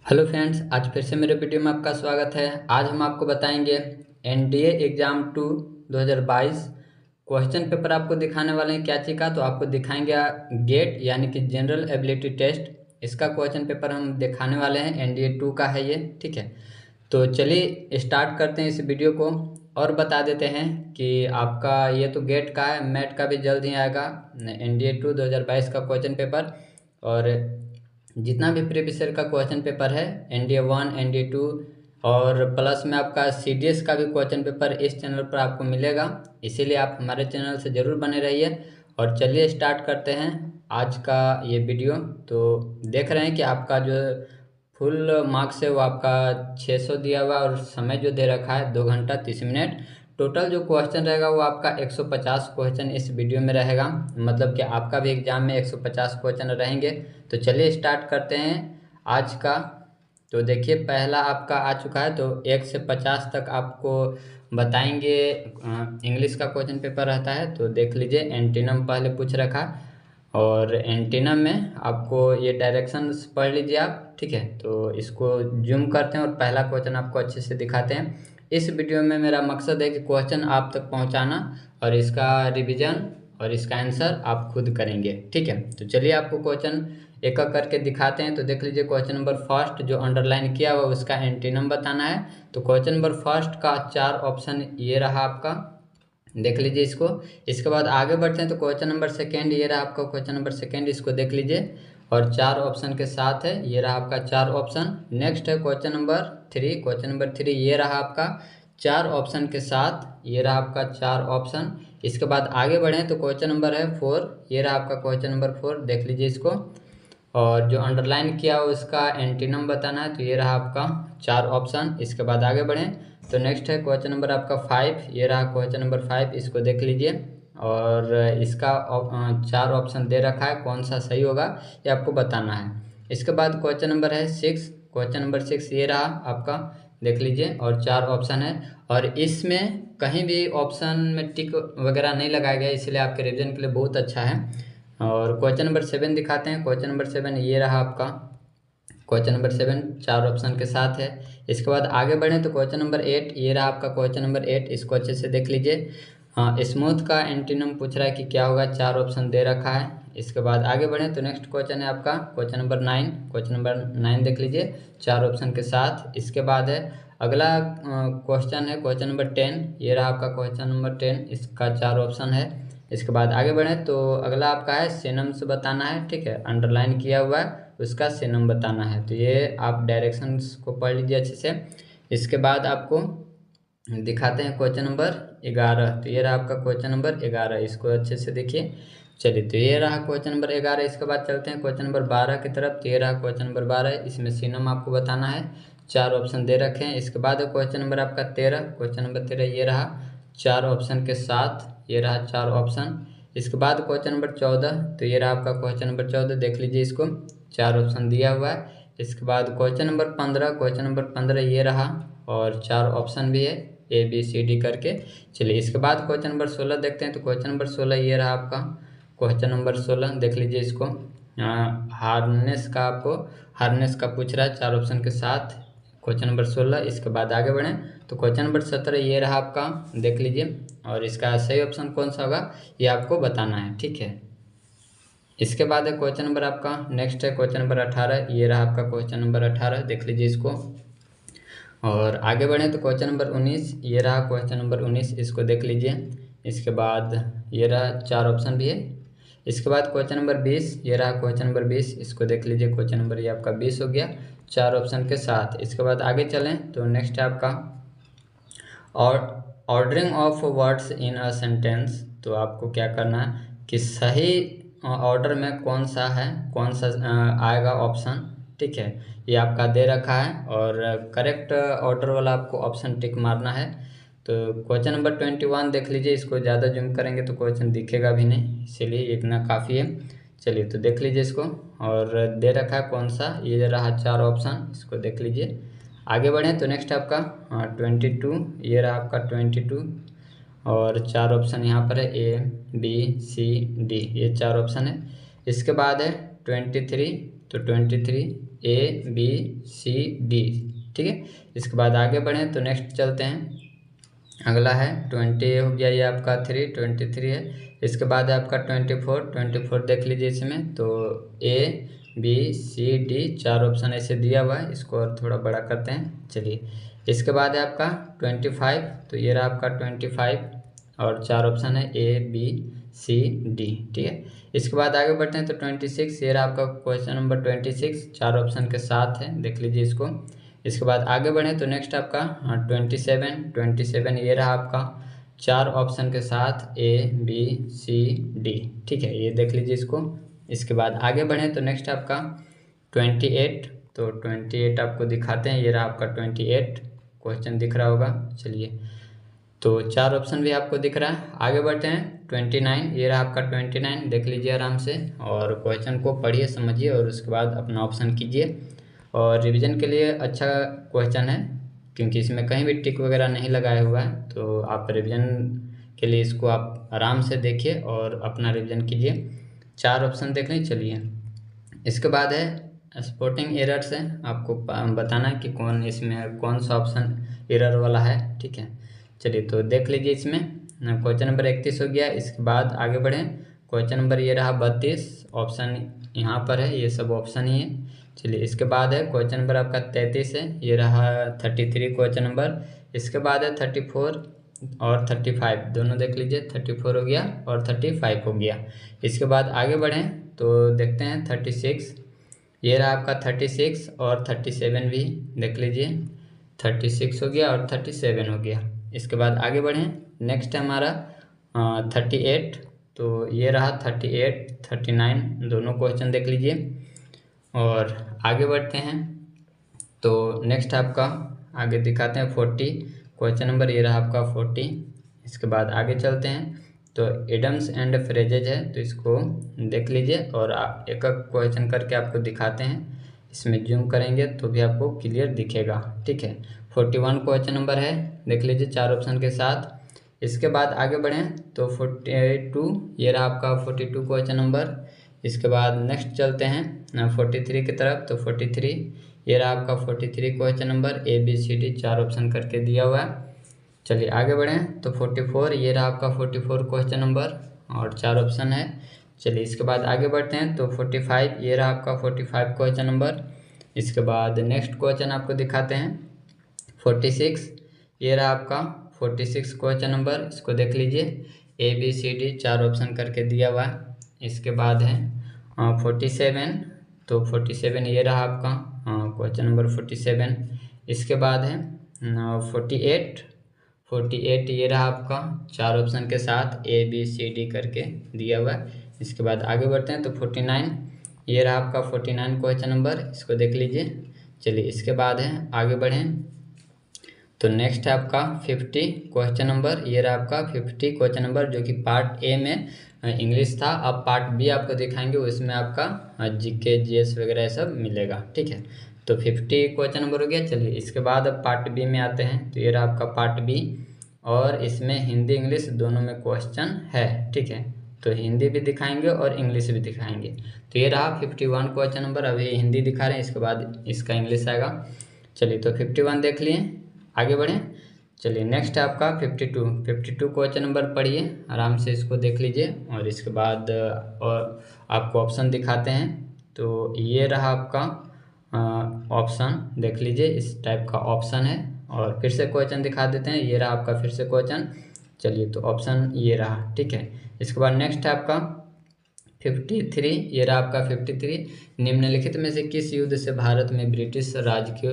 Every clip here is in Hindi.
हेलो फ्रेंड्स, आज फिर से मेरे वीडियो में आपका स्वागत है। आज हम आपको बताएंगे एनडीए एग्ज़ाम 2022 क्वेश्चन पेपर आपको दिखाने वाले हैं। क्या चीज़ का तो आपको दिखाएंगे गेट यानी कि जनरल एबिलिटी टेस्ट, इसका क्वेश्चन पेपर हम दिखाने वाले हैं। एनडीए 2 का है ये, ठीक है। तो चलिए स्टार्ट करते हैं इस वीडियो को और बता देते हैं कि आपका ये तो गेट का है, मैट का भी जल्द ही आएगा एनडीए 2 2022 का क्वेश्चन पेपर। और जितना भी प्रीवियस ईयर का क्वेश्चन पेपर है एनडीए 1 एनडीए 2 और प्लस में आपका सीडीएस का भी क्वेश्चन पेपर इस चैनल पर आपको मिलेगा, इसीलिए आप हमारे चैनल से ज़रूर बने रहिए। और चलिए स्टार्ट करते हैं आज का ये वीडियो। तो देख रहे हैं कि आपका जो फुल मार्क्स है वो आपका 600 दिया हुआ और समय जो दे रखा है 2 घंटा 30 मिनट। टोटल जो क्वेश्चन रहेगा वो आपका 150 क्वेश्चन इस वीडियो में रहेगा, मतलब कि आपका भी एग्जाम में 150 क्वेश्चन रहेंगे। तो चलिए स्टार्ट करते हैं आज का। तो देखिए पहला आपका आ चुका है, तो 1 से 50 तक आपको बताएंगे। इंग्लिश का क्वेश्चन पेपर रहता है, तो देख लीजिए एंटीनम पहले पूछ रखा और एंटीनम में आपको ये डायरेक्शंस पढ़ लीजिए आप, ठीक है। तो इसको जूम करते हैं और पहला क्वेश्चन आपको अच्छे से दिखाते हैं। इस वीडियो में मेरा मकसद है कि क्वेश्चन आप तक पहुंचाना और इसका रिवीजन और इसका आंसर आप खुद करेंगे, ठीक है। तो चलिए आपको क्वेश्चन एक एक करके दिखाते हैं। तो देख लीजिए क्वेश्चन नंबर फर्स्ट जो अंडरलाइन किया हुआ उसका एंटीनम बताना है। तो क्वेश्चन नंबर फर्स्ट का 4 ऑप्शन ये रहा आपका, देख लीजिए इसको। इसके बाद आगे बढ़ते हैं तो क्वेश्चन नंबर सेकेंड ये रहा आपका, क्वेश्चन नंबर सेकेंड इसको देख लीजिए और 4 ऑप्शन के साथ है, ये रहा आपका 4 ऑप्शन। नेक्स्ट है question number three, question number three ये रहा आपका 4 ऑप्शन के साथ, ये रहा आपका 4 ऑप्शन। इसके बाद आगे बढ़ें तो क्वेश्चन नंबर है 4, ये रहा आपका क्वेश्चन नंबर 4, देख लीजिए इसको। और जो अंडरलाइन किया हो उसका एंटीनम बताना है, तो ये रहा आपका 4 ऑप्शन। इसके बाद आगे बढ़ें तो नेक्स्ट है क्वेश्चन नंबर आपका 5, ये रहा क्वेश्चन नंबर 5, इसको देख लीजिए। और इसका 4 ऑप्शन दे रखा है, कौन सा सही होगा ये आपको बताना है। इसके बाद क्वेश्चन नंबर है 6, क्वेश्चन नंबर 6 ये रहा आपका, देख लीजिए और 4 ऑप्शन है। और इसमें कहीं भी ऑप्शन में टिक वगैरह नहीं लगाया गया, इसलिए आपके रिवीजन के लिए बहुत अच्छा है। और क्वेश्चन नंबर 7 दिखाते हैं, क्वेश्चन नंबर 7 ये रहा आपका, क्वेश्चन नंबर 7 4 ऑप्शन के साथ है। इसके बाद आगे बढ़ें तो क्वेश्चन नंबर 8 ये रहा आपका, क्वेश्चन नंबर 8 इसको अच्छे से देख लीजिए। हाँ, स्मूथ का एंटीनम पूछ रहा है कि क्या होगा, 4 ऑप्शन दे रखा है। इसके बाद आगे बढ़ें तो नेक्स्ट क्वेश्चन है आपका क्वेश्चन नंबर 9, क्वेश्चन नंबर 9 देख लीजिए 4 ऑप्शन के साथ। इसके बाद है अगला क्वेश्चन है क्वेश्चन नंबर 10, ये रहा आपका क्वेश्चन नंबर 10, इसका 4 ऑप्शन है। इसके बाद आगे बढ़ें तो अगला आपका है सिनम्स बताना है, ठीक है, अंडरलाइन किया हुआ है उसका सिनम बताना है। तो ये आप डायरेक्शंस को पढ़ लीजिए अच्छे से। इसके बाद आपको दिखाते हैं क्वेश्चन नंबर 11, तो ये रहा आपका क्वेश्चन नंबर 11, इसको अच्छे से देखिए। चलिए तो ये रहा क्वेश्चन नंबर 11। इसके बाद चलते हैं क्वेश्चन नंबर 12 की तरफ, तो ये रहा क्वेश्चन नंबर 12, इसमें सिनम आपको बताना है, 4 ऑप्शन दे रखे हैं। इसके बाद क्वेश्चन नंबर आपका 13, क्वेश्चन नंबर 13 ये रहा 4 ऑप्शन के साथ, ये रहा 4 ऑप्शन। इसके बाद क्वेश्चन नंबर 14, तो ये रहा आपका क्वेश्चन नंबर 14, देख लीजिए इसको, 4 ऑप्शन दिया हुआ है। इसके बाद क्वेश्चन नंबर 15, क्वेश्चन नंबर 15 ये रहा और 4 ऑप्शन भी है ए बी सी डी करके। चलिए इसके बाद क्वेश्चन नंबर 16 देखते हैं, तो क्वेश्चन नंबर 16 ये रहा आपका, क्वेश्चन नंबर 16 देख लीजिए इसको। हार्नेस का आपको हार्नेस का पूछ रहा है 4 ऑप्शन के साथ, क्वेश्चन नंबर 16। इसके बाद आगे बढ़ें तो क्वेश्चन नंबर 17 ये रहा आपका, देख लीजिए और इसका सही ऑप्शन कौन सा होगा ये आपको बताना है, ठीक है। इसके बाद है क्वेश्चन नंबर आपका नेक्स्ट है क्वेश्चन नंबर 18, ये रहा आपका क्वेश्चन नंबर 18, देख लीजिए इसको। और आगे बढ़ें तो क्वेश्चन नंबर 19 ये रहा क्वेश्चन नंबर 19, इसको देख लीजिए। इसके बाद ये रहा 4 ऑप्शन भी है। इसके बाद क्वेश्चन नंबर 20 ये रहा क्वेश्चन नंबर 20, इसको देख लीजिए, क्वेश्चन नंबर ये आपका 20 हो गया 4 ऑप्शन के साथ। इसके बाद आगे चलें तो नेक्स्ट है आपका और ordering of words in a sentence. तो आपको क्या करना है कि सही ऑर्डर में कौन सा है, कौन सा आएगा ऑप्शन, ठीक है, ये आपका दे रखा है और करेक्ट ऑर्डर वाला आपको ऑप्शन टिक मारना है। तो क्वेश्चन नंबर 21 देख लीजिए, इसको ज़्यादा जूम करेंगे तो क्वेश्चन दिखेगा भी नहीं, इसीलिए इतना काफ़ी है। चलिए तो देख लीजिए इसको और दे रखा है कौन सा, ये रहा 4 ऑप्शन, इसको देख लीजिए। आगे बढ़ें तो नेक्स्ट आपका 22 ये रहा आपका 22 और 4 ऑप्शन यहाँ पर है ए बी सी डी, ये 4 ऑप्शन है। इसके बाद है 23, तो 23 A B C D, ठीक है। इसके बाद आगे बढ़ें तो नेक्स्ट चलते हैं, अगला है 20 हो गया, ये आपका 23 है। इसके बाद है आपका 24 देख लीजिए इसमें, तो A B C D 4 option ऐसे दिया हुआ है, इसको और थोड़ा बड़ा करते हैं। चलिए, इसके बाद है आपका 25, तो ये रहा आपका 25 और 4 ऑप्शन है A B C D, ठीक है। इसके बाद आगे बढ़ते हैं तो 26, ये रहा आपका क्वेश्चन नंबर 26, 4 ऑप्शन के साथ है, देख लीजिए इसको। इसके बाद आगे बढ़ें तो नेक्स्ट आपका 27 ये रहा आपका 4 ऑप्शन के साथ A B C D, ठीक है, ये देख लीजिए इसको। इसके बाद आगे बढ़ें तो नेक्स्ट आपका 28, तो 28 आपको दिखाते हैं, ये रहा आपका 28 क्वेश्चन दिख रहा होगा। चलिए, तो 4 ऑप्शन भी आपको दिख रहा है। आगे बढ़ते हैं 29, ये रहा आपका 29, देख लीजिए आराम से और क्वेश्चन को पढ़िए समझिए और उसके बाद अपना ऑप्शन कीजिए। और रिवीजन के लिए अच्छा क्वेश्चन है, क्योंकि इसमें कहीं भी टिक वगैरह नहीं लगाया हुआ है, तो आप रिवीजन के लिए इसको आप आराम से देखिए और अपना रिवीजन कीजिए। 4 ऑप्शन देख लें। चलिए, इसके बाद है स्पॉटिंग एरर्स है, आपको बताना है कि कौन इसमें कौन सा ऑप्शन एरर वाला है, ठीक है। चलिए, तो देख लीजिए इसमें क्वेश्चन नंबर 31 हो गया। इसके बाद आगे बढ़ें, क्वेश्चन नंबर ये रहा 32, ऑप्शन यहाँ पर है, ये सब ऑप्शन ही है। चलिए, इसके बाद है क्वेश्चन नंबर आपका 33 है, ये रहा 33 क्वेश्चन नंबर। इसके बाद है 34 और 35, दोनों देख लीजिए, 34 हो गया और 35 हो गया। इसके बाद आगे बढ़ें तो देखते हैं 36, ये रहा आपका 36 और 37 भी देख लीजिए, 36 हो गया और 37 हो गया। इसके बाद आगे बढ़ें, नेक्स्ट है हमारा 38, तो ये रहा 38, 39, दोनों क्वेश्चन देख लीजिए। और आगे बढ़ते हैं तो नेक्स्ट आपका आगे दिखाते हैं 40 क्वेश्चन नंबर, ये रहा आपका 40। इसके बाद आगे चलते हैं तो इडम्स एंड फ्रेजेज है, तो इसको देख लीजिए और एक एक क्वेश्चन करके आपको दिखाते हैं। इसमें जूम करेंगे तो भी आपको क्लियर दिखेगा, ठीक है। 41 क्वेश्चन नंबर है, देख लीजिए 4 ऑप्शन के साथ। इसके बाद आगे बढ़ें तो 42, ये रहा आपका 42 क्वेश्चन नंबर। इसके बाद नेक्स्ट चलते हैं 43 की तरफ, तो 43 ये रहा आपका 43 क्वेश्चन नंबर, ABCD 4 ऑप्शन करके दिया हुआ है। चलिए, आगे बढ़ें तो 44, ये रहा आपका 44 क्वेश्चन नंबर और 4 ऑप्शन है। चलिए, इसके बाद आगे बढ़ते हैं तो 45, ये रहा आपका 45 क्वेश्चन नंबर। इसके बाद नेक्स्ट क्वेश्चन आपको दिखाते हैं 46, ये रहा आपका 46 क्वेश्चन नंबर, इसको देख लीजिए, ABCD 4 ऑप्शन करके दिया हुआ है। इसके बाद है 47, तो 47 ये रहा आपका क्वेश्चन नंबर 47। इसके बाद है 48 ये रहा आपका 4 ऑप्शन के साथ ABCD करके दिया हुआ है। इसके बाद आगे बढ़ते हैं तो 49, ये रहा आपका 49 क्वेश्चन नंबर, इसको देख लीजिए। चलिए, इसके बाद है आगे बढ़ें तो नेक्स्ट है आपका 50 क्वेश्चन नंबर, ये रहा आपका 50 क्वेश्चन नंबर, जो कि पार्ट ए में इंग्लिश था। अब पार्ट बी आपको दिखाएंगे, उसमें आपका GK GS वगैरह सब मिलेगा, ठीक है। तो 50 क्वेश्चन नंबर हो गया। चलिए, इसके बाद अब पार्ट बी में आते हैं, तो ये रहा आपका पार्ट बी और इसमें हिंदी इंग्लिश दोनों में क्वेश्चन है, ठीक है। तो हिंदी भी दिखाएंगे और इंग्लिश भी दिखाएंगे। तो ये रहा 51 क्वेश्चन नंबर, अभी हिंदी दिखा रहे हैं, इसके बाद इसका इंग्लिश आएगा। चलिए, तो 51 देख लिए, आगे बढ़ें। चलिए, नेक्स्ट है आपका 52 क्वेश्चन नंबर, पढ़िए आराम से, इसको देख लीजिए और इसके बाद और आपको ऑप्शन दिखाते हैं। तो ये रहा आपका ऑप्शन, देख लीजिए, इस टाइप का ऑप्शन है। और फिर से क्वेश्चन दिखा देते हैं, ये रहा आपका फिर से क्वेश्चन। चलिए, तो ऑप्शन ये रहा, ठीक है। इसके बाद नेक्स्ट है आपका 53, ये रहा आपका 53, निम्नलिखित में से किस युद्ध से भारत में ब्रिटिश राज की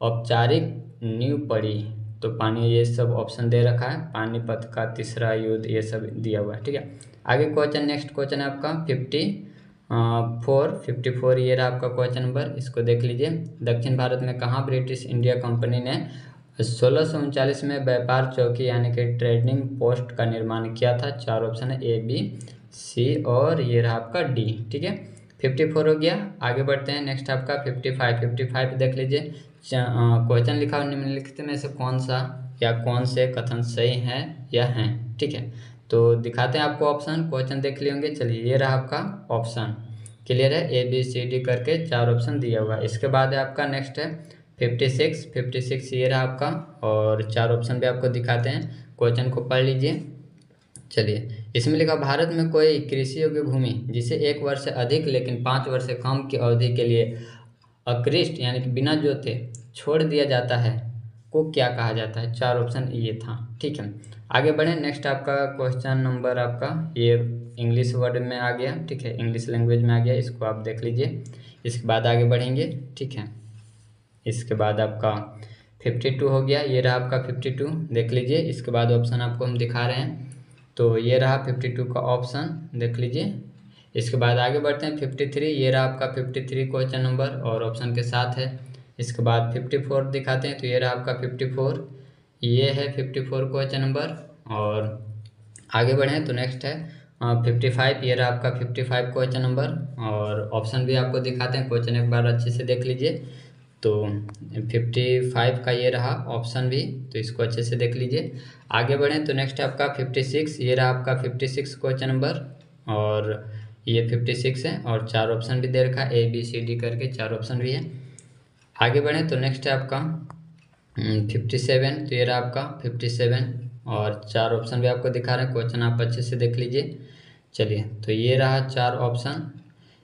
औपचारिक नींव पड़ी। तो पानी, ये सब ऑप्शन दे रखा है, पानीपत का तीसरा युद्ध, ये सब दिया हुआ है, ठीक है। आगे क्वेश्चन, नेक्स्ट क्वेश्चन है आपका 54 ये रहा आपका क्वेश्चन नंबर, इसको देख लीजिए। दक्षिण भारत में कहाँ ब्रिटिश इंडिया कंपनी ने 1639 में व्यापार चौकी यानी कि ट्रेडिंग पोस्ट का निर्माण किया था। 4 ऑप्शन है ABC और ये रहा आपका D, ठीक है। 54 हो गया। आगे बढ़ते हैं, नेक्स्ट आपका 55 देख लीजिए। क्वेश्चन लिखा हो, निम्नलिखित में से कौन सा या कौन से कथन सही हैं या हैं, ठीक है। तो दिखाते हैं आपको ऑप्शन, क्वेश्चन देख लिए होंगे। चलिए, ये रहा आपका ऑप्शन, क्लियर है, ABCD करके 4 ऑप्शन दिया हुआ है। इसके बाद है आपका नेक्स्ट है 56 ये रहा आपका, और 4 ऑप्शन भी आपको दिखाते हैं, क्वेश्चन को पढ़ लीजिए। चलिए, इसमें लिखा भारत में कोई कृषि योग्य भूमि जिसे 1 वर्ष से अधिक लेकिन 5 वर्ष से कम की अवधि के लिए अकृष्ट यानी कि बिना जोते छोड़ दिया जाता है को क्या कहा जाता है। 4 ऑप्शन ये था। ठीक है, आगे बढ़ें। नेक्स्ट आपका क्वेश्चन नंबर आपका ये इंग्लिश वर्ड में आ गया। ठीक है, इंग्लिश लैंग्वेज में आ गया, इसको आप देख लीजिए। इसके बाद आगे बढ़ेंगे। ठीक है, इसके बाद आपका 52 हो गया, ये रहा आपका 52, देख लीजिए। इसके बाद ऑप्शन आपको हम दिखा रहे हैं, तो ये रहा 52 का ऑप्शन, देख लीजिए। इसके बाद आगे बढ़ते हैं 53, ये रहा आपका 53 क्वेश्चन नंबर और ऑप्शन के साथ है। इसके बाद 54 दिखाते हैं, तो ये रहा आपका 54, ये है 54 क्वेश्चन नंबर। और आगे बढ़ें तो नेक्स्ट है 55, ये रहा आपका 55 क्वेश्चन नंबर, और ऑप्शन भी आपको दिखाते हैं, क्वेश्चन एक बार अच्छे से देख लीजिए। तो 55 का ये रहा ऑप्शन भी, तो इसको अच्छे से देख लीजिए। आगे बढ़ें तो नेक्स्ट है आपका 56, ये रहा आपका 56 क्वेश्चन नंबर, और ये 56 है, और 4 ऑप्शन भी दे रखा है, ABCD करके 4 ऑप्शन भी है। आगे बढ़ें तो नेक्स्ट है आपका 57, तो ये रहा आपका 57, और 4 ऑप्शन भी आपको दिखा रहे हैं, क्वेश्चन आप अच्छे से देख लीजिए। चलिए, तो ये रहा 4 ऑप्शन।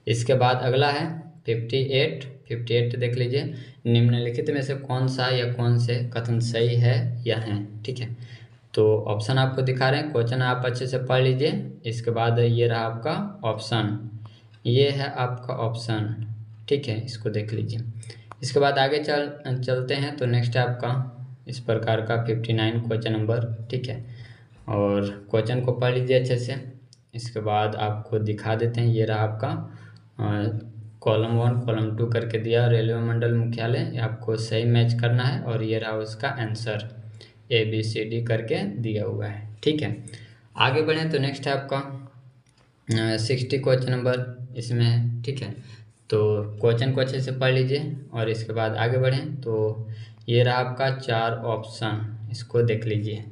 इसके बाद अगला है 58 देख लीजिए, निम्नलिखित में से कौन सा या कौन से कथन सही है या है। ठीक है, तो ऑप्शन आपको दिखा रहे हैं, क्वेश्चन आप अच्छे से पढ़ लीजिए। इसके बाद ये रहा आपका ऑप्शन, ये है आपका ऑप्शन। ठीक है, इसको देख लीजिए। इसके बाद आगे चलते हैं, तो नेक्स्ट है आपका इस प्रकार का 59 क्वेश्चन नंबर। ठीक है, और क्वेश्चन को पढ़ लीजिए अच्छे से। इसके बाद आपको दिखा देते हैं, ये रहा आपका कॉलम 1 कॉलम 2 करके दिया, रेलवे मंडल मुख्यालय, आपको सही मैच करना है, और ये रहा उसका आंसर, ABCD करके दिया हुआ है। ठीक है, आगे बढ़ें तो नेक्स्ट है आपका 60 क्वेश्चन नंबर इसमें। ठीक है, तो क्वेश्चन को अच्छे से पढ़ लीजिए, और इसके बाद आगे बढ़ें तो ये रहा आपका 4 ऑप्शन, इसको देख लीजिए।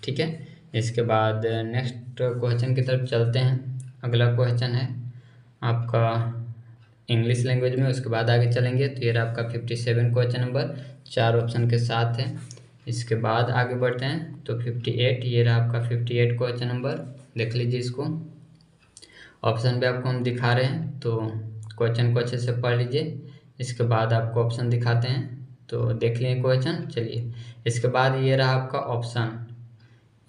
ठीक है, इसके बाद नेक्स्ट क्वेश्चन की तरफ चलते हैं। अगला क्वेश्चन है आपका इंग्लिश लैंग्वेज में, उसके बाद आगे चलेंगे। तो ये रहा आपका 57 क्वेश्चन नंबर, 4 ऑप्शन के साथ है। इसके बाद आगे बढ़ते हैं तो 58, ये रहा आपका 58 क्वेश्चन नंबर, देख लीजिए इसको। ऑप्शन भी आपको हम दिखा रहे हैं, तो क्वेश्चन को अच्छे से पढ़ लीजिए। इसके बाद आपको ऑप्शन दिखाते हैं, तो देख लीजिए क्वेश्चन। चलिए, इसके बाद ये रहा आपका ऑप्शन,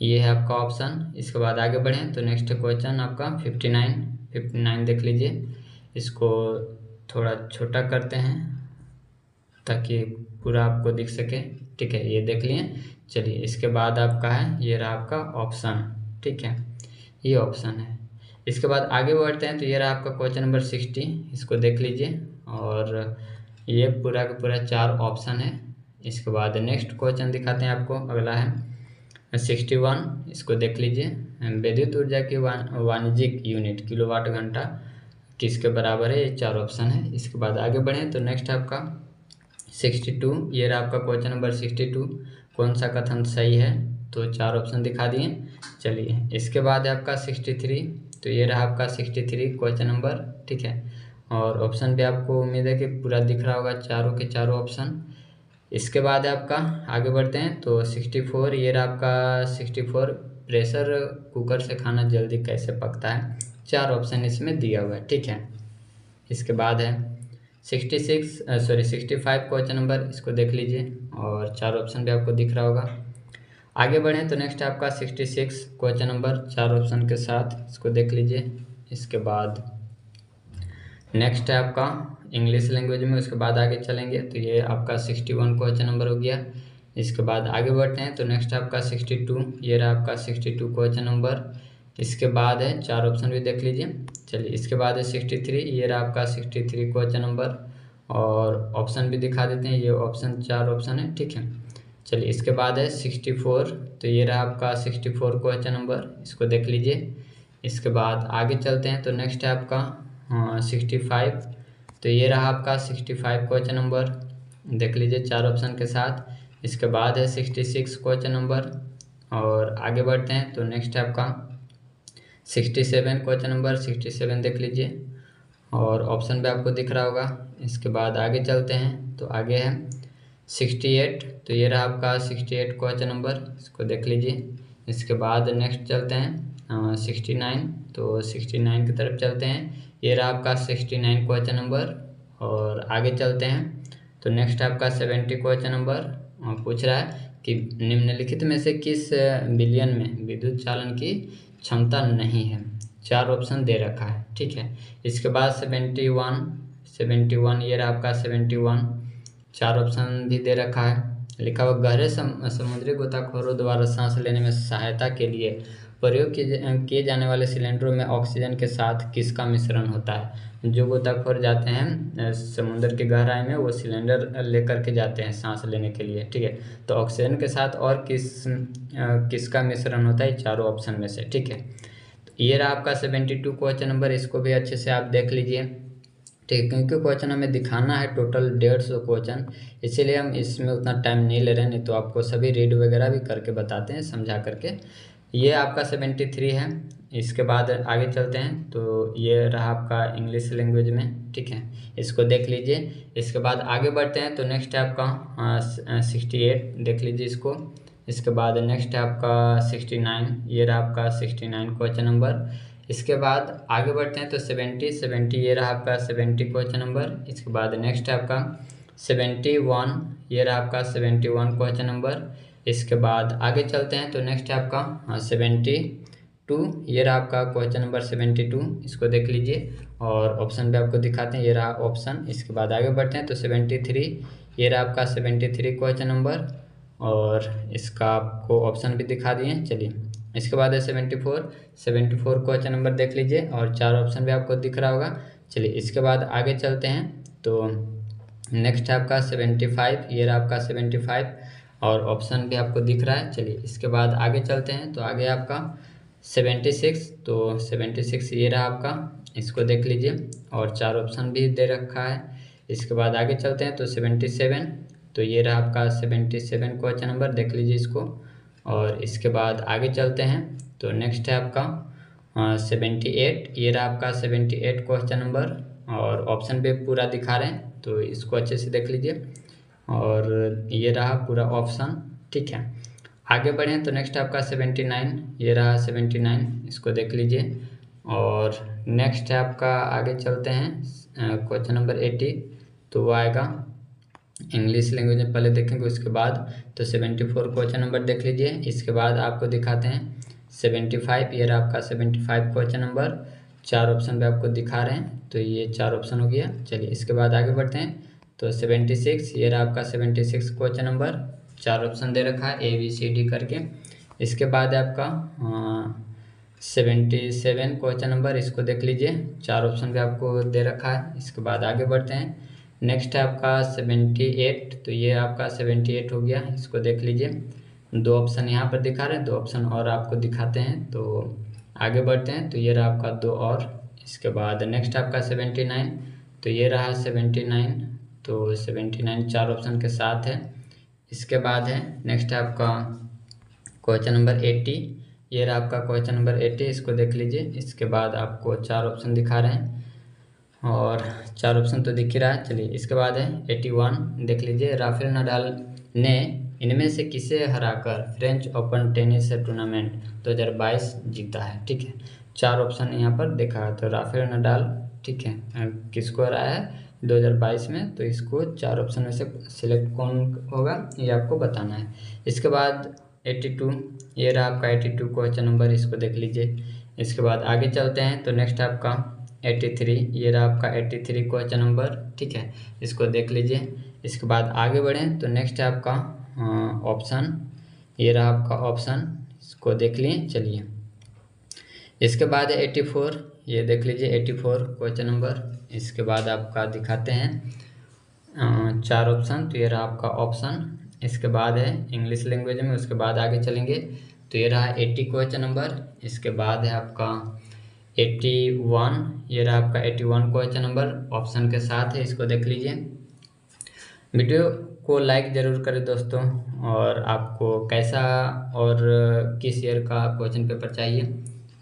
ये है आपका ऑप्शन। इसके बाद आगे बढ़ें तो नेक्स्ट क्वेश्चन आपका 59 देख लीजिए। इसको थोड़ा छोटा करते हैं ताकि पूरा आपको दिख सके। ठीक है, ये देख लिए। चलिए, इसके बाद आपका है, ये रहा आपका ऑप्शन। ठीक है, ये ऑप्शन है। इसके बाद आगे बढ़ते हैं, तो ये रहा आपका क्वेश्चन नंबर 60, इसको देख लीजिए, और ये पूरा का पूरा 4 ऑप्शन है। इसके बाद नेक्स्ट क्वेश्चन दिखाते हैं आपको, अगला है 61, इसको देख लीजिए। विद्युत ऊर्जा की वाणिज्यिक यूनिट किलोवाट घंटा किसके बराबर है, ये 4 ऑप्शन है। इसके बाद आगे बढ़ें तो नेक्स्ट आपका 62, ये रहा आपका क्वेश्चन नंबर 62, कौन सा कथन सही है, तो 4 ऑप्शन दिखा दिए। चलिए, इसके बाद है आपका 63, तो ये रहा आपका 63 क्वेश्चन नंबर। ठीक है, और ऑप्शन भी आपको उम्मीद है कि पूरा दिख रहा होगा, चारों के चारों ऑप्शन। इसके बाद है आपका आगे बढ़ते हैं तो 64, ये रहा आपका 64, प्रेशर कुकर से खाना जल्दी कैसे पकता है, 4 ऑप्शन इसमें दिया हुआ है। ठीक है, इसके बाद है 65 क्वेश्चन नंबर, इसको देख लीजिए, और 4 ऑप्शन भी आपको दिख रहा होगा। आगे बढ़ें तो नेक्स्ट है आपका 66 क्वेश्चन नंबर, 4 ऑप्शन के साथ, इसको देख लीजिए। इसके बाद नेक्स्ट है आपका इंग्लिश लैंग्वेज में, उसके बाद आगे चलेंगे तो ये आपका 61 क्वेश्चन नंबर हो गया। इसके बाद आगे बढ़ते हैं तो नेक्स्ट है आपका 62, ये रहा आपका 62 क्वेश्चन नंबर। इसके बाद है 4 ऑप्शन भी देख लीजिए। चलिए, इसके बाद है 63, ये रहा आपका 63 क्वेश्चन नंबर, और ऑप्शन भी दिखा देते हैं, ये ऑप्शन 4 ऑप्शन है। ठीक है, चलिए, इसके बाद है 64, तो ये रहा आपका 64 क्वेश्चन नंबर, इसको देख लीजिए। इसके बाद आगे चलते हैं तो नेक्स्ट है आपका 65, तो ये रहा आपका 65 क्वेश्चन नंबर, देख लीजिए 4 ऑप्शन के साथ। इसके बाद है 66 क्वेश्चन नंबर, और आगे बढ़ते हैं तो नेक्स्ट है आपका 67 क्वेश्चन नंबर, 67 देख लीजिए, और ऑप्शन भी आपको दिख रहा होगा। इसके बाद आगे चलते हैं तो आगे है 68, तो ये रहा आपका 68 क्वेश्चन नंबर, इसको देख लीजिए। इसके बाद नेक्स्ट चलते हैं 69, तो 69 की तरफ चलते हैं, ये रहा आपका 69 क्वेश्चन नंबर। और आगे चलते हैं तो नेक्स्ट आपका 70 क्वेश्चन नंबर पूछ रहा है कि निम्नलिखित में से किस बिलियन में विद्युत चालन की क्षमता नहीं है। 4 ऑप्शन दे रखा है, ठीक है। इसके बाद 71 ये रहा आपका 71, 4 ऑप्शन भी दे रखा है। लिखा हुआ गहरे समुद्री गोताखोरों द्वारा सांस लेने में सहायता के लिए प्रयोग किए जाने वाले सिलेंडरों में ऑक्सीजन के साथ किसका मिश्रण होता है। जो गोताखोर जाते हैं समुद्र की गहराई में, वो सिलेंडर लेकर के जाते हैं सांस लेने के लिए, ठीक है। तो ऑक्सीजन के साथ और किसका मिश्रण होता है, चारों ऑप्शन में से, ठीक है। तो ये रहा आपका 72 क्वेश्चन नंबर, इसको भी अच्छे से आप देख लीजिए, ठीक है। क्योंकि क्वेश्चन हमें दिखाना है टोटल 150 क्वेश्चन, इसीलिए हम इसमें उतना टाइम नहीं ले रहे हैं, नहीं तो आपको सभी रीड वगैरह भी करके बताते हैं समझा करके। ये आपका 73 है। इसके बाद आगे चलते हैं तो ये रहा आपका इंग्लिश लैंग्वेज में, ठीक है, इसको देख लीजिए। इसके बाद आगे बढ़ते हैं तो नेक्स्ट है आपका 68, देख लीजिए इसको। इसके बाद नेक्स्ट है आपका 69, ये रहा आपका 69 क्वेश्चन नंबर। इसके बाद आगे बढ़ते हैं तो 70 ये रहा आपका 70 क्वेश्चन नंबर। इसके बाद नेक्स्ट है आपका 71, ये रहा आपका 71 क्वेश्चन नंबर। इसके बाद आगे चलते हैं तो नेक्स्ट है आपका 72, ये रहा आपका क्वेश्चन नंबर 72, इसको देख लीजिए। और ऑप्शन भी आपको दिखाते हैं, ये रहा ऑप्शन। इसके बाद आगे बढ़ते हैं तो 73, ये रहा आपका 73 क्वेश्चन नंबर, और इसका आपको ऑप्शन भी दिखा दिए, चलिए। इसके बाद है 74 क्वेश्चन नंबर देख लीजिए, और 4 ऑप्शन भी आपको दिख रहा होगा, चलिए। इसके बाद आगे चलते हैं तो नेक्स्ट है आपका 75, ये रहा आपका 75, और ऑप्शन भी आपको दिख रहा है, चलिए। इसके बाद आगे चलते हैं तो आगे आपका 76, तो 76 ये रहा आपका, इसको देख लीजिए, और 4 ऑप्शन भी दे रखा है। इसके बाद आगे चलते हैं तो 77, तो ये रहा आपका 77 क्वेश्चन नंबर, देख लीजिए इसको। और इसके बाद आगे चलते हैं तो नेक्स्ट है आपका 78, ये रहा आपका 78 क्वेश्चन नंबर, और ऑप्शन भी पूरा दिखा रहे हैं, तो इसको अच्छे से देख लीजिए। और ये रहा पूरा ऑप्शन, ठीक है। आगे बढ़ें तो नेक्स्ट आपका 79, ये रहा 79, इसको देख लीजिए। और नेक्स्ट है आपका, आगे चलते हैं क्वेश्चन नंबर 80, तो वो आएगा इंग्लिश लैंग्वेज में, पहले देखेंगे उसके बाद। तो 74 क्वेश्चन नंबर देख लीजिए। इसके बाद आपको दिखाते हैं 75, ये रहा आपका 75 क्वेश्चन नंबर, 4 ऑप्शन भी आपको दिखा रहे हैं, तो ये 4 ऑप्शन हो गया, चलिए। इसके बाद आगे बढ़ते हैं तो 76, ये रहा आपका 76 क्वेश्चन नंबर, 4 ऑप्शन दे रखा है ABCD करके। इसके बाद है आपका 77 क्वेश्चन नंबर, इसको देख लीजिए, 4 ऑप्शन भी आपको दे रखा है। इसके बाद आगे बढ़ते हैं, नेक्स्ट है आपका 78, तो ये आपका 78 हो गया, इसको देख लीजिए। 2 ऑप्शन यहाँ पर दिखा रहे हैं, 2 ऑप्शन और आपको दिखाते हैं, तो आगे बढ़ते हैं तो ये रहा आपका 2 और। इसके बाद नेक्स्ट आपका 79, तो ये रहा 79, तो 79 4 ऑप्शन के साथ है। इसके बाद है नेक्स्ट है आपका क्वेश्चन नंबर 80, ये रहा आपका क्वेश्चन नंबर 80, इसको देख लीजिए। इसके बाद आपको 4 ऑप्शन दिखा रहे हैं, और 4 ऑप्शन तो दिख ही रहा है, चलिए। इसके बाद है 81, देख लीजिए। राफेल नडाल ने इनमें से किसे हराकर फ्रेंच ओपन टेनिस टूर्नामेंट 2022 जीता है, ठीक है। 4 ऑप्शन यहाँ पर देखा है, तो राफेल नडाल, ठीक है, किसको हराया है 2022 में, तो इसको 4 ऑप्शन में से सिलेक्ट कौन होगा ये आपको बताना है। इसके बाद 82, ये रहा आपका 82 क्वेश्चन नंबर, इसको देख लीजिए। इसके बाद आगे चलते हैं तो नेक्स्ट आपका 83, ये रहा आपका 83 क्वेश्चन नंबर, ठीक है, इसको देख लीजिए। इसके बाद आगे बढ़ें तो नेक्स्ट है आपका ऑप्शन, ये रहा आपका ऑप्शन, इसको देख लिए, चलिए। इसके बाद 84, ये देख लीजिए 84 क्वेश्चन नंबर। इसके बाद आपका दिखाते हैं 4 ऑप्शन, तो ये रहा आपका ऑप्शन। इसके बाद है इंग्लिश लैंग्वेज में, उसके बाद आगे चलेंगे तो ये रहा 80 क्वेश्चन नंबर। इसके बाद है आपका 81, ये रहा आपका 81 क्वेश्चन नंबर, ऑप्शन के साथ है, इसको देख लीजिए। वीडियो को लाइक ज़रूर करें दोस्तों, और आपको कैसा और किस ईयर का क्वेश्चन पेपर चाहिए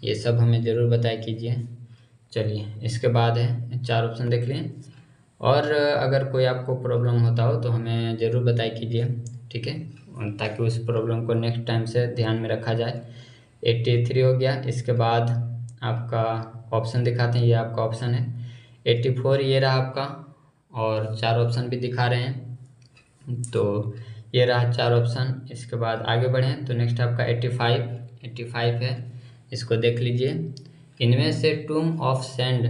ये सब हमें ज़रूर बताया कीजिए। चलिए इसके बाद है 4 ऑप्शन देख लिए। और अगर कोई आपको प्रॉब्लम होता हो तो हमें ज़रूर बताई कीजिए, ठीक है, ताकि उस प्रॉब्लम को नेक्स्ट टाइम से ध्यान में रखा जाए। 83 हो गया। इसके बाद आपका ऑप्शन दिखाते हैं, ये आपका ऑप्शन है। 84 ये रहा आपका, और 4 ऑप्शन भी दिखा रहे हैं, तो ये रहा 4 ऑप्शन। इसके बाद आगे बढ़ें तो नेक्स्ट आपका 85 है, इसको देख लीजिए। इनमें से टूम ऑफ सैंड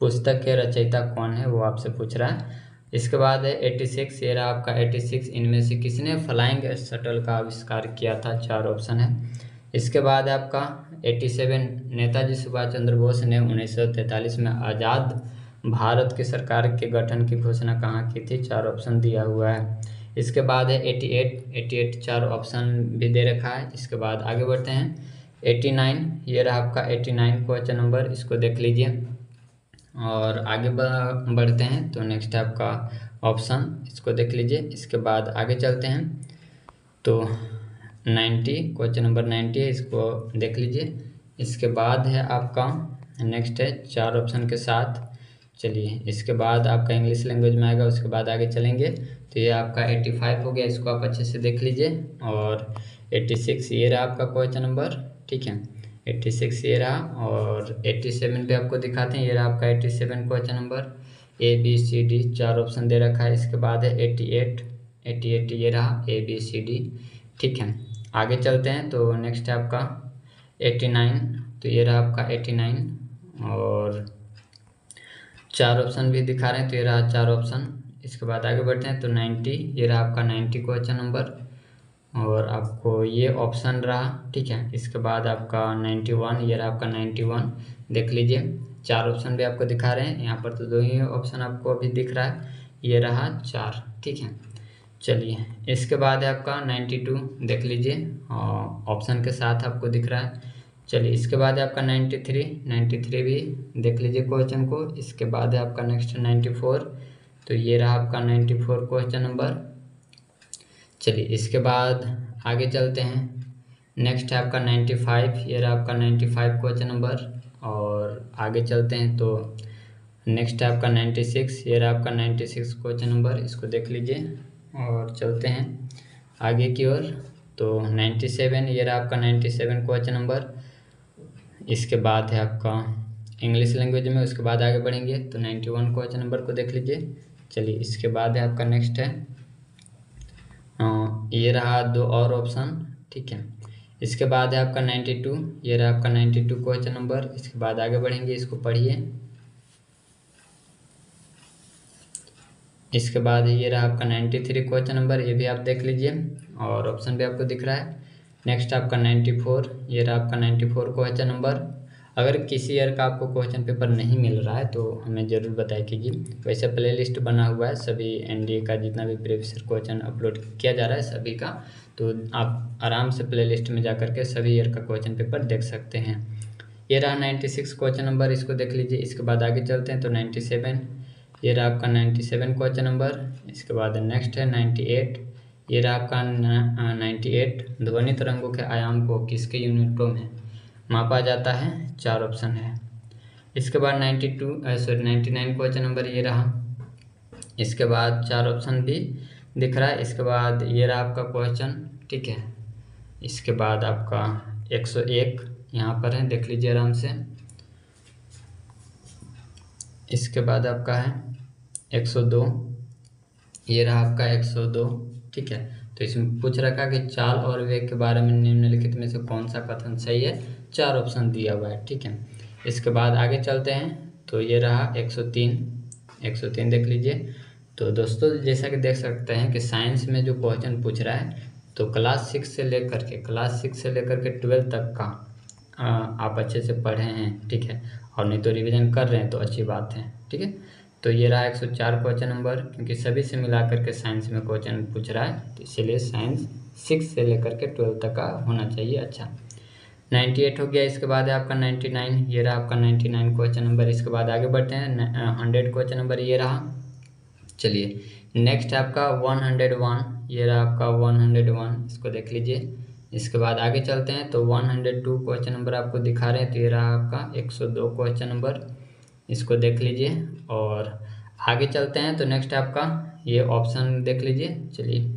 पुस्तक के रचयिता कौन है, वो आपसे पूछ रहा है। इसके बाद है 86, ये रहा आपका 86, इनमें से किसने फ्लाइंग शटल का आविष्कार किया था, 4 ऑप्शन है। इसके बाद है आपका 87, नेताजी सुभाष चंद्र बोस ने 1943 में आज़ाद भारत की सरकार के गठन की घोषणा कहाँ की थी, 4 ऑप्शन दिया हुआ है। इसके बाद है 88, 4 ऑप्शन भी दे रखा है। इसके बाद आगे बढ़ते हैं 89, ये रहा आपका 89 क्वेश्चन नंबर, इसको देख लीजिए। और आगे बढ़ते हैं तो नेक्स्ट आपका ऑप्शन, इसको देख लीजिए। इसके बाद आगे चलते हैं तो 90 क्वेश्चन नंबर 90 है, इसको देख लीजिए। इसके बाद है आपका नेक्स्ट है 4 ऑप्शन के साथ। चलिए इसके बाद आपका इंग्लिश लैंग्वेज में आएगा, उसके बाद आगे चलेंगे तो ये आपका 85 हो गया, इसको आप अच्छे से देख लीजिए। और 86 ये रहा आपका क्वेश्चन नंबर, ठीक है, 86 ये रहा। और 87 पे आपको दिखाते हैं, ये रहा आपका 87 क्वेश्चन नंबर। ABCD 4 ऑप्शन दे रखा है। इसके बाद है 88 ये रहा ABCD, ठीक है। आगे चलते हैं तो नेक्स्ट है आपका 89, तो ये रहा आपका 89, और 4 ऑप्शन भी दिखा रहे हैं, तो ये रहा 4 ऑप्शन। इसके बाद आगे बढ़ते हैं तो 90, ये रहा आपका 90 क्वेश्चन नंबर, और आपको ये ऑप्शन रहा, ठीक है। इसके बाद आपका 91, ये रहा आपका 91, देख लीजिए। 4 ऑप्शन भी आपको दिखा रहे हैं, यहाँ पर तो 2 ही ऑप्शन आपको अभी दिख रहा है, ये रहा 4, ठीक है। चलिए इसके बाद है आपका 92, देख लीजिए, ऑप्शन के साथ आपको दिख रहा है। चलिए इसके बाद है आपका 93 भी देख लीजिए क्वेश्चन को। इसके बाद है आपका नेक्स्ट 94, तो ये रहा आपका 94 क्वेश्चन नंबर। चलिए इसके बाद आगे चलते हैं, नेक्स्ट है आपका 95, ये रहा आपका 95 क्वेश्चन नंबर। और आगे चलते हैं तो नेक्स्ट है आपका 96, ये रहा आपका 96 क्वेश्चन नंबर, इसको देख लीजिए। और चलते हैं आगे की ओर तो 97, ये रहा आपका 97 क्वेश्चन नंबर। इसके बाद है आपका इंग्लिश लैंग्वेज में, उसके बाद आगे बढ़ेंगे तो 91 क्वेश्चन नंबर को देख लीजिए। चलिए इसके बाद है आपका नेक्स्ट है, ये रहा 2 और ऑप्शन, ठीक है। इसके बाद है आपका 92, ये रहा आपका 92 क्वेश्चन नंबर। इसके बाद आगे बढ़ेंगे, इसको पढ़िए। इसके बाद ये रहा आपका 93 क्वेश्चन नंबर, ये भी आप देख लीजिए, और ऑप्शन भी आपको दिख रहा है। नेक्स्ट आपका 94, ये रहा आपका 94 क्वेश्चन नंबर। अगर किसी ईयर का आपको क्वेश्चन पेपर नहीं मिल रहा है तो हमें ज़रूर बताया कीजिए। वैसे प्लेलिस्ट बना हुआ है सभी एनडीए का, जितना भी प्रीवियस ईयर क्वेश्चन अपलोड किया जा रहा है सभी का, तो आप आराम से प्लेलिस्ट में जा करके सभी ईयर का क्वेश्चन पेपर देख सकते हैं। ये रहा 96 क्वेश्चन नंबर, इसको देख लीजिए। इसके बाद आगे चलते हैं तो 97, ये रहा आपका 97 क्वेश्चन नंबर। इसके बाद नेक्स्ट है 98, ये रहा आपका 98, ध्वनि तरंगों के आयाम को किसके यूनिटों में मापा जाता है, 4 ऑप्शन है। इसके बाद 99 क्वेश्चन नंबर ये रहा। इसके बाद 4 ऑप्शन भी दिख रहा है। इसके बाद ये रहा आपका क्वेश्चन, ठीक है। इसके बाद आपका 101 यहाँ पर है, देख लीजिए आराम से। इसके बाद आपका है 102, ये रहा आपका 102, ठीक है। तो इसमें पूछ रखा कि चाल और वेग के बारे में निम्नलिखित में से कौन सा कथन सही है, 4 ऑप्शन दिया हुआ है, ठीक है। इसके बाद आगे चलते हैं तो ये रहा 103 देख लीजिए। तो दोस्तों जैसा कि देख सकते हैं कि साइंस में जो क्वेश्चन पूछ रहा है तो क्लास 6 से लेकर के 12 तक का आप अच्छे से पढ़े हैं, ठीक है, और नहीं तो रिवीजन कर रहे हैं तो अच्छी बात है, ठीक है। तो ये रहा 104 क्वेश्चन नंबर, क्योंकि सभी से मिला करके साइंस में क्वेश्चन पूछ रहा है, तो इसीलिए साइंस 6 से लेकर के 12 तक का होना चाहिए। अच्छा 98 हो गया। इसके बाद है आपका 99, ये रहा आपका 99 क्वेश्चन नंबर। इसके बाद आगे बढ़ते हैं 100 क्वेश्चन नंबर, ये रहा। चलिए नेक्स्ट है आपका 101, ये रहा आपका 101, इसको देख लीजिए। इसके बाद आगे चलते हैं तो 102 क्वेश्चन नंबर आपको दिखा रहे हैं, तो ये रहा आपका 102 क्वेश्चन नंबर, इसको देख लीजिए। और आगे चलते हैं तो नेक्स्ट आपका ये ऑप्शन देख लीजिए। चलिए,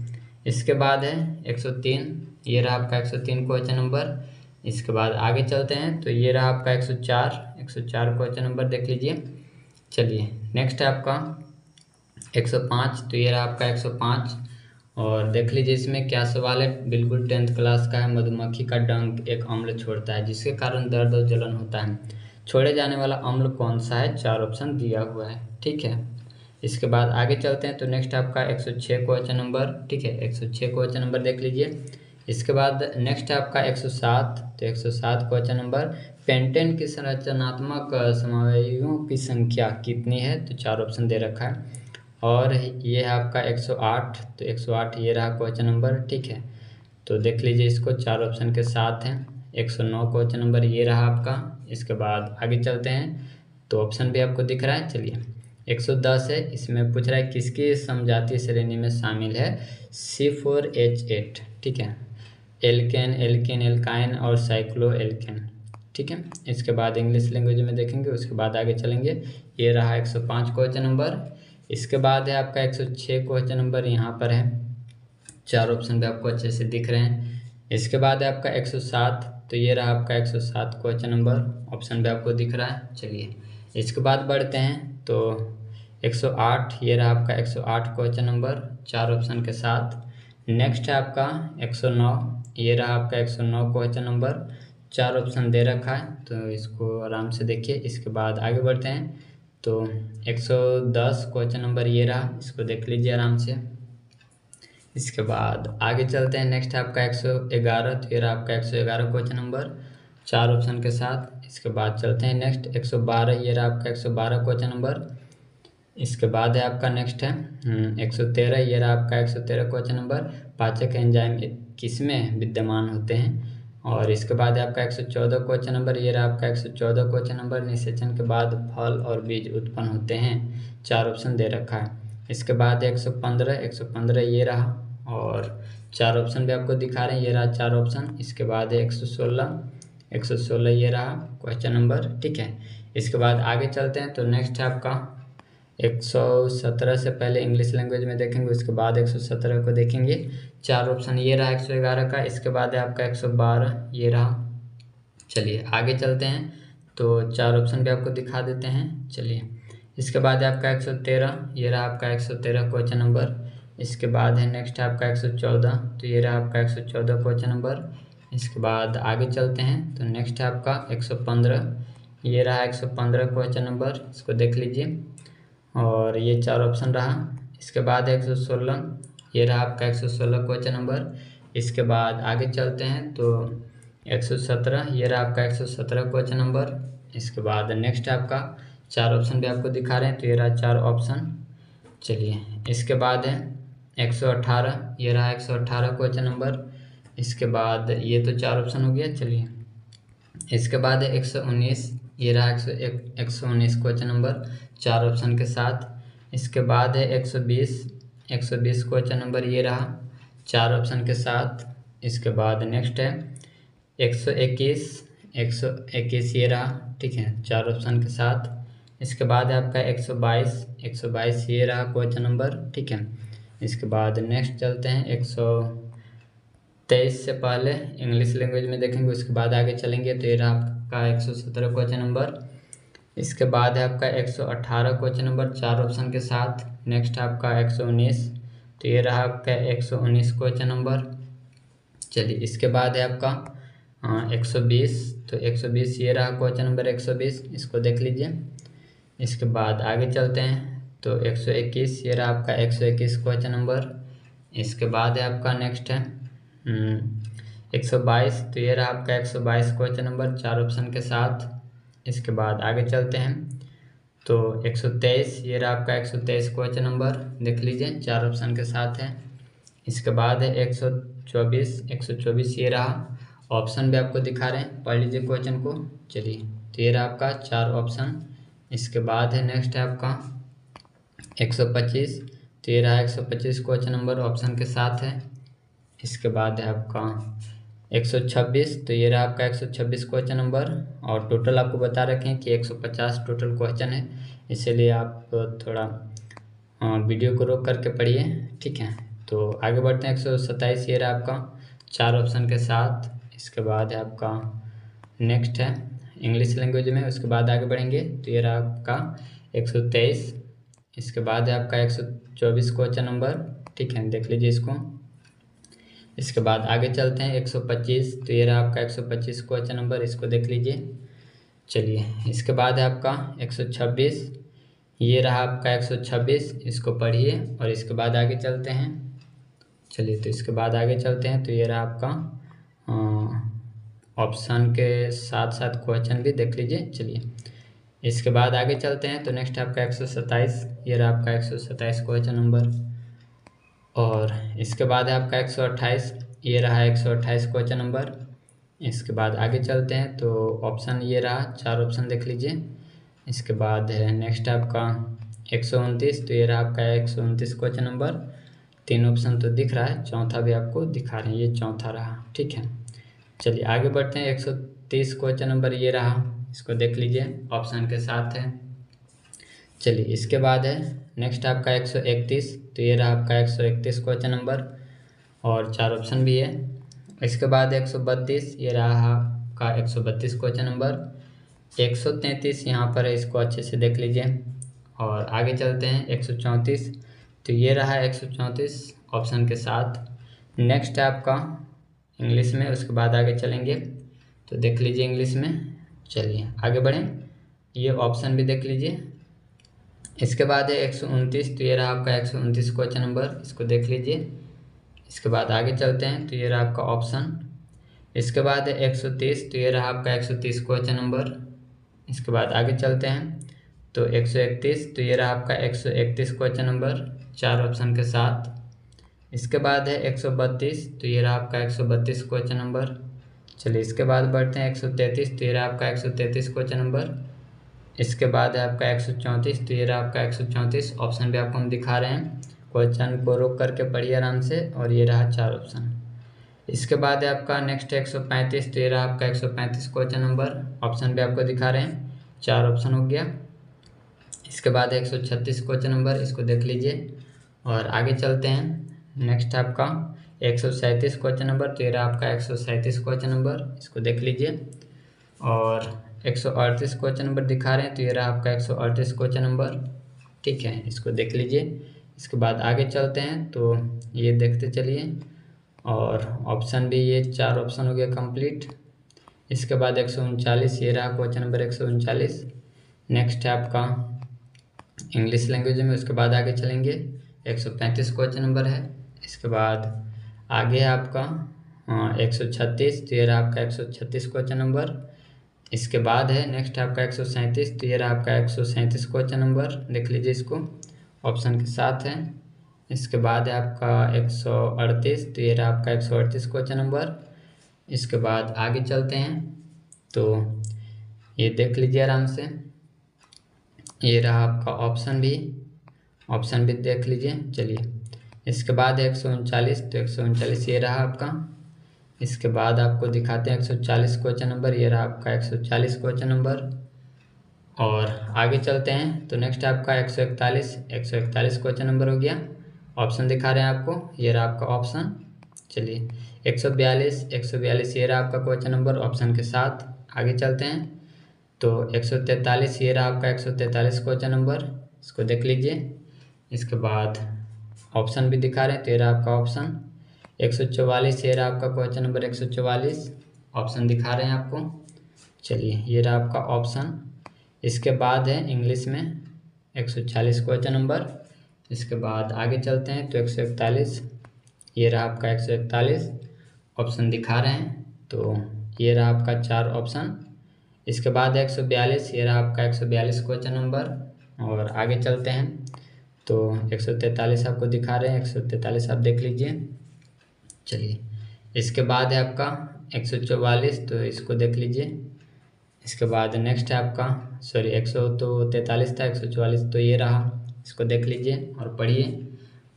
इसके बाद है 103, ये रहा आपका 103 क्वेश्चन नंबर। इसके बाद आगे चलते हैं तो ये रहा आपका 104 क्वेश्चन नंबर देख लीजिए। चलिए, नेक्स्ट है आपका 105, तो ये रहा आपका 105 और देख लीजिए इसमें क्या सवाल है। बिल्कुल 10th क्लास का है। मधुमक्खी का डंक एक अम्ल छोड़ता है जिसके कारण दर्द और जलन होता है। छोड़े जाने वाला अम्ल कौन सा है? 4 ऑप्शन दिया हुआ है, ठीक है। इसके बाद आगे चलते हैं तो नेक्स्ट आपका 106 क्वेश्चन नंबर, ठीक है। 106 क्वेश्चन नंबर देख लीजिए। इसके बाद नेक्स्ट है आपका 107, तो 107 क्वेश्चन नंबर, पेंटेन की संरचनात्मक समवायों की संख्या कितनी है? तो 4 ऑप्शन दे रखा है। और ये है आपका 108, तो 108 ये रहा क्वेश्चन नंबर, ठीक है। तो देख लीजिए इसको 4 ऑप्शन के साथ हैं। 109 क्वेश्चन नंबर ये रहा आपका। इसके बाद आगे चलते हैं तो ऑप्शन भी आपको दिख रहा है। चलिए, 110 है, इसमें पूछ रहा है किसकी समजातीय श्रेणी में शामिल है? C4H8, ठीक है। एल्केन, एल्केन, एल्काइन और साइक्लो एल्केन, ठीक है। इसके बाद इंग्लिश लैंग्वेज में देखेंगे, उसके बाद आगे चलेंगे। ये रहा 105 क्वेश्चन नंबर। इसके बाद है आपका 106 क्वेश्चन नंबर, यहाँ पर है 4 ऑप्शन भी आपको अच्छे से दिख रहे हैं। इसके बाद है आपका 107, तो ये रहा आपका 107 क्वेश्चन नंबर, ऑप्शन भी आपको दिख रहा है। चलिए, इसके बाद बढ़ते हैं तो 108, ये रहा आपका 108 क्वेश्चन नंबर, 4 ऑप्शन के साथ। नेक्स्ट है आपका 109, ये रहा आपका 109 क्वेश्चन नंबर, 4 ऑप्शन दे रखा है, तो इसको आराम से देखिए। इसके बाद आगे बढ़ते हैं तो 110 क्वेश्चन नंबर ये रहा, इसको देख लीजिए आराम से। इसके बाद आगे चलते हैं, नेक्स्ट है आपका 111, तो ये रहा आपका 111 क्वेश्चन नंबर, 4 ऑप्शन के साथ। इसके बाद चलते हैं नेक्स्ट 112, ये रहा आपका 112 क्वेश्चन नंबर। इसके बाद है आपका नेक्स्ट है 113, ये रहा आपका 113 क्वेश्चन नंबर, पाचक एंजाइम किसमें विद्यमान होते हैं? और इसके बाद है आपका 114 क्वेश्चन नंबर, ये रहा आपका 114 क्वेश्चन नंबर, निषेचन के बाद फल और बीज उत्पन्न होते हैं, 4 ऑप्शन दे रखा है। इसके बाद 115 ये रहा और 4 ऑप्शन भी आपको दिखा रहे हैं, ये रहा 4 ऑप्शन। इसके बाद है 116 ये रहा क्वेश्चन नंबर, ठीक है। इसके बाद आगे चलते हैं तो नेक्स्ट है आपका 117 से पहले इंग्लिश लैंग्वेज में देखेंगे, उसके बाद 117 को देखेंगे। 4 ऑप्शन ये रहा 111 का। इसके बाद है आपका 112 ये रहा। चलिए आगे चलते हैं तो 4 ऑप्शन भी आपको दिखा देते हैं। चलिए, इसके बाद है आपका 113, ये रहा आपका 113 क्वेश्चन नंबर। इसके बाद है नेक्स्ट है आपका 114, तो ये रहा आपका 114 क्वेश्चन नंबर। इसके बाद आगे चलते हैं तो नेक्स्ट है आपका 115, ये रहा 115 क्वेश्चन नंबर, इसको देख लीजिए और ये 4 ऑप्शन रहा। इसके बाद 116, ये रहा आपका 116 क्वेश्चन नंबर। इसके बाद आगे चलते हैं तो 117, ये रहा आपका 117 क्वेश्चन नंबर। इसके बाद नेक्स्ट आपका 4 ऑप्शन भी आपको दिखा रहे हैं, तो ये रहा 4 ऑप्शन। चलिए, इसके बाद है 118, ये रहा 118 क्वेश्चन नंबर। इसके बाद ये तो 4 ऑप्शन हो गया। चलिए, इसके बाद है 119, ये रहा 119 क्वेश्चन नंबर, 4 ऑप्शन के साथ। इसके बाद है 120 क्वेश्चन नंबर, ये रहा 4 ऑप्शन के साथ। इसके बाद नेक्स्ट है 121 ये रहा, ठीक है, 4 ऑप्शन के साथ। इसके बाद है आपका 122 ये रहा क्वेश्चन नंबर, ठीक है। इसके बाद नेक्स्ट चलते हैं 123 से पहले इंग्लिश लैंग्वेज में देखेंगे, उसके बाद आगे चलेंगे तो ये रहा आपका 117 क्वेश्चन नंबर। इसके बाद है आपका 118 क्वेश्चन नंबर, 4 ऑप्शन के साथ। नेक्स्ट आपका 119, तो ये रहा आपका 119 क्वेश्चन नंबर। चलिए, इसके बाद है आपका 120, तो 120 ये रहा क्वेश्चन नंबर 120, इसको देख लीजिए। इसके बाद आगे चलते हैं तो 121, ये रहा आपका 121 क्वेश्चन नंबर। इसके बाद है आपका नेक्स्ट है 122, तो ये रहा आपका 122 क्वेश्चन नंबर, 4 ऑप्शन के साथ। इसके बाद आगे चलते हैं तो 123, ये रहा आपका 123 क्वेश्चन नंबर, देख लीजिए 4 ऑप्शन के साथ है। इसके बाद है 124 ये रहा, ऑप्शन भी आपको दिखा रहे हैं, पढ़ लीजिए क्वेश्चन को। चलिए, तो ये रहा आपका 4 ऑप्शन। इसके बाद है नेक्स्ट है आपका 125, तो ये रहा 125 क्वेश्चन नंबर, ऑप्शन के साथ है। इसके बाद है आपका 126, तो ये रहा आपका 126 क्वेश्चन नंबर। और टोटल आपको बता रखे हैं कि 150 टोटल क्वेश्चन है, इसीलिए आप थोड़ा वीडियो को रोक करके पढ़िए, ठीक है। तो आगे बढ़ते हैं। 127 ये रहा आपका 4 ऑप्शन के साथ। इसके बाद है आपका नेक्स्ट है इंग्लिश लैंग्वेज में। उसके बाद आगे बढ़ेंगे तो ये रहा आपका 123। इसके बाद है आपका 124 क्वेश्चन नंबर, ठीक है, देख लीजिए इसको। इसके बाद आगे चलते हैं 125, तो ये रहा आपका 125 क्वेश्चन नंबर, इसको देख लीजिए। चलिए, इसके बाद है आपका 126, ये रहा आपका 126, इसको पढ़िए और इसके बाद आगे चलते हैं। चलिए, तो इसके बाद आगे चलते हैं तो ये रहा आपका ऑप्शन के साथ साथ क्वेश्चन भी देख लीजिए। चलिए, इसके बाद आगे चलते हैं तो नेक्स्ट आपका 127, ये रहा आपका 127 क्वेश्चन नंबर। और इसके बाद है आपका 128, ये रहा 128 क्वेश्चन नंबर। इसके बाद आगे चलते हैं तो ऑप्शन ये रहा, 4 ऑप्शन देख लीजिए। इसके बाद है नेक्स्ट आपका 129, तो ये रहा आपका 129 क्वेश्चन नंबर। 3 ऑप्शन तो दिख रहा है, चौथा भी आपको दिखा रहे हैं, ये चौथा रहा, ठीक है। चलिए आगे बढ़ते हैं। 130 क्वेश्चन नंबर ये रहा, इसको देख लीजिए, ऑप्शन के साथ है। चलिए, इसके बाद है नेक्स्ट आपका 131, तो ये रहा आपका 131 क्वेश्चन नंबर और 4 ऑप्शन भी है। इसके बाद 132, ये रहा आपका 132 क्वेश्चन नंबर। 133 यहाँ पर है, इसको अच्छे से देख लीजिए। और आगे चलते हैं 134, तो ये रहा 134 ऑप्शन के साथ। नेक्स्ट है आपका इंग्लिश में, उसके बाद आगे चलेंगे तो देख लीजिए इंग्लिश में। चलिए आगे बढ़ें, ये ऑप्शन भी देख लीजिए। इसके बाद है 129, तो ये रहा आपका 129 क्वेश्चन नंबर, इसको देख लीजिए। इसके बाद आगे चलते हैं तो ये रहा आपका ऑप्शन। इसके बाद है 130, तो ये रहा आपका 130 क्वेश्चन नंबर। इसके बाद आगे चलते हैं तो 131, तो ये रहा आपका 131 क्वेश्चन नंबर, 4 ऑप्शन के साथ। इसके बाद है 132, तो ये रहा आपका 132 क्वेश्चन नंबर। चलिए, इसके बाद बढ़ते हैं 133, तो ये रहा आपका 133 क्वेश्चन नंबर। इसके बाद है आपका 134, तो ये रहा आपका 134 ऑप्शन भी आपको हम दिखा रहे हैं, क्वेश्चन को रोक करके पढ़िए आराम से। और ये रहा 4 ऑप्शन। इसके बाद है आपका नेक्स्ट 135, तो ये रहा आपका 135 क्वेश्चन नंबर, ऑप्शन भी आपको दिखा रहे हैं, 4 ऑप्शन हो गया। इसके बाद 136 क्वेश्चन नंबर, इसको देख लीजिए। और आगे चलते हैं नेक्स्ट आपका 137 क्वेश्चन नंबर, तो ये रहा आपका 137 क्वेश्चन नंबर, इसको देख लीजिए। और 138 क्वेश्चन नंबर दिखा रहे हैं, तो ये रहा आपका 138 क्वेश्चन नंबर, ठीक है, इसको देख लीजिए। इसके बाद आगे चलते हैं तो ये देखते चलिए। और ऑप्शन भी ये 4 ऑप्शन हो गया कंप्लीट। इसके बाद 139, ये रहा क्वेश्चन नंबर 139। नेक्स्ट है आपका इंग्लिश लैंग्वेज में, उसके बाद आगे चलेंगे 135 क्वेश्चन नंबर है। इसके बाद आगे है आपका 136, तो ये रहा आपका 136 क्वेश्चन नंबर। इसके बाद है नेक्स्ट आपका 137, तो ये रहा आपका 137 क्वेश्चन नंबर, देख लीजिए इसको, ऑप्शन के साथ है। इसके बाद है आपका 138, तो ये रहा आपका 138 क्वेश्चन नंबर। इसके बाद आगे चलते हैं तो ये देख लीजिए आराम से, ये रहा आपका ऑप्शन भी देख लीजिए। चलिए, इसके बाद है 139, तो 139 ये रहा आपका। इसके बाद आपको दिखाते हैं 140 क्वेश्चन नंबर, ये रहा आपका 140 क्वेश्चन नंबर। और आगे चलते हैं तो नेक्स्ट आपका 141 क्वेश्चन नंबर हो गया, ऑप्शन दिखा रहे हैं आपको, ये रहा आपका ऑप्शन। चलिए, 142 ये रहा आपका क्वेश्चन नंबर, ऑप्शन के साथ। आगे चलते हैं तो 143, ये रहा आपका 143 क्वेश्चन नंबर, इसको देख लीजिए। इसके बाद ऑप्शन भी दिखा रहे हैं, तो ये रहा आपका ऑप्शन। 144, ये रहा आपका क्वेश्चन नंबर 144, ऑप्शन दिखा रहे हैं आपको। चलिए, ये रहा आपका ऑप्शन। इसके बाद है इंग्लिश में 140 क्वेश्चन नंबर। इसके बाद आगे चलते हैं तो 141, ये रहा आपका 141, ऑप्शन दिखा रहे हैं, तो ये रहा आपका 4 ऑप्शन। इसके बाद 142, ये रहा आपका 142 क्वेश्चन नंबर। और आगे चलते हैं तो 143 आपको दिखा रहे हैं, 143 आप देख लीजिए। चलिए, इसके बाद है आपका 144, तो इसको देख लीजिए। इसके बाद नेक्स्ट है आपका 143 था, 144 तो ये रहा, इसको देख लीजिए और पढ़िए।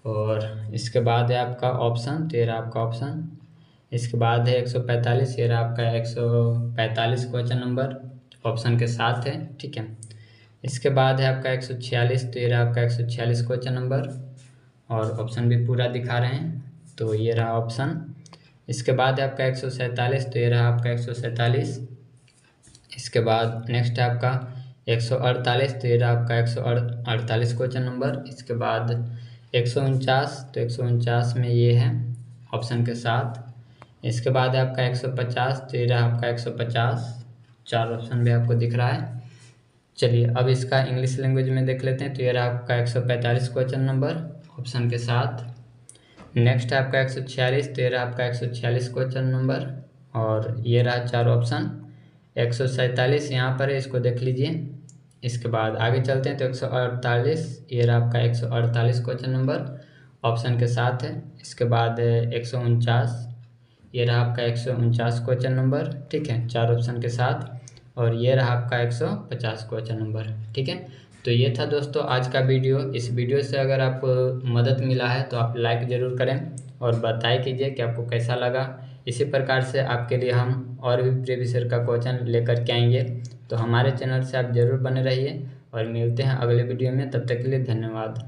और इसके बाद है आपका ऑप्शन, तो ये रहा आपका ऑप्शन। इसके बाद है 145, ये रहा आपका 145 क्वेश्चन नंबर, ऑप्शन के साथ है, ठीक है। इसके बाद है आपका 146, तो ये रहा आपका 146 क्वेश्चन नंबर, और ऑप्शन भी पूरा दिखा रहे हैं, तो ये रहा ऑप्शन। इसके बाद है आपका 147, तो ये रहा आपका 147। इसके बाद नेक्स्ट है आपका 148, तो ये रहा आपका 148 क्वेश्चन नंबर। इसके बाद 149, तो 149 में ये है ऑप्शन के साथ। इसके बाद है आपका 150, तो ये रहा आपका 150, 4 ऑप्शन भी आपको दिख रहा है। चलिए अब इसका इंग्लिश लैंग्वेज में देख लेते हैं, तो ये रहा आपका 145 क्वेश्चन नंबर, ऑप्शन के साथ। नेक्स्ट है आपका 146, तो ये रहा आपका 146 क्वेश्चन नंबर, और ये रहा 4 ऑप्शन। 147 यहाँ पर है, इसको देख लीजिए। इसके बाद आगे चलते हैं, तो 148, ये रहा आपका 148 क्वेश्चन नंबर, ऑप्शन के साथ है। इसके बाद 149, ये रहा आपका 149 क्वेश्चन नंबर, ठीक है, 4 ऑप्शन के साथ। और ये रहा आपका 150 क्वेश्चन नंबर, ठीक है। तो ये था दोस्तों आज का वीडियो। इस वीडियो से अगर आपको मदद मिला है तो आप लाइक ज़रूर करें और बताएं कीजिए कि आपको कैसा लगा। इसी प्रकार से आपके लिए हम और भी प्रीवियस ईयर का क्वेश्चन लेकर के आएंगे, तो हमारे चैनल से आप ज़रूर बने रहिए और मिलते हैं अगले वीडियो में। तब तक के लिए धन्यवाद।